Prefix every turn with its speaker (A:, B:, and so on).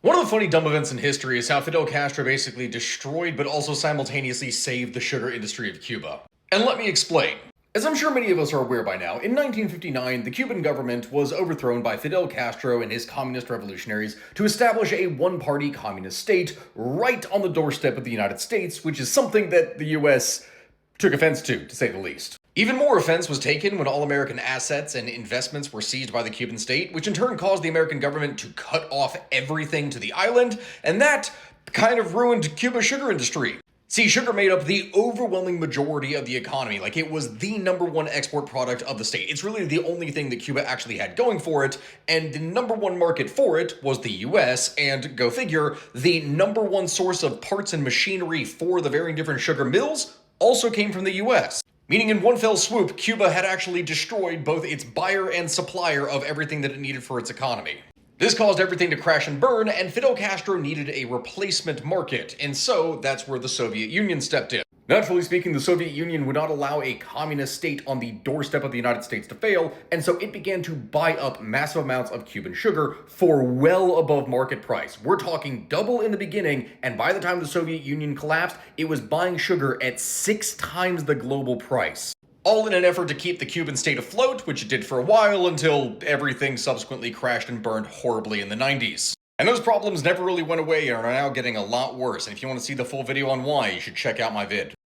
A: One of the funny dumb events in history is how Fidel Castro basically destroyed but also simultaneously saved the sugar industry of Cuba. And let me explain. As I'm sure many of us are aware by now, in 1959, the Cuban government was overthrown by Fidel Castro and his communist revolutionaries to establish a one-party communist state right on the doorstep of the United States, which is something that the US took offense to say the least. Even more offense was taken when all American assets and investments were seized by the Cuban state, which in turn caused the American government to cut off everything to the island, and that kind of ruined Cuba's sugar industry. See, sugar made up the overwhelming majority of the economy. Like, it was the number one export product of the state. It's really the only thing that Cuba actually had going for it, and the number one market for it was the US, and go figure, the number one source of parts and machinery for the varying different sugar mills also came from the US. Meaning in one fell swoop, Cuba had actually destroyed both its buyer and supplier of everything that it needed for its economy. This caused everything to crash and burn, and Fidel Castro needed a replacement market, and so that's where the Soviet Union stepped in. Naturally speaking, the Soviet Union would not allow a communist state on the doorstep of the United States to fail, and so it began to buy up massive amounts of Cuban sugar for well above market price. We're talking double in the beginning, and by the time the Soviet Union collapsed, it was buying sugar at 6 times the global price. All in an effort to keep the Cuban state afloat, which it did for a while until everything subsequently crashed and burned horribly in the 90s. And those problems never really went away and are now getting a lot worse, and if you want to see the full video on why, you should check out my vid.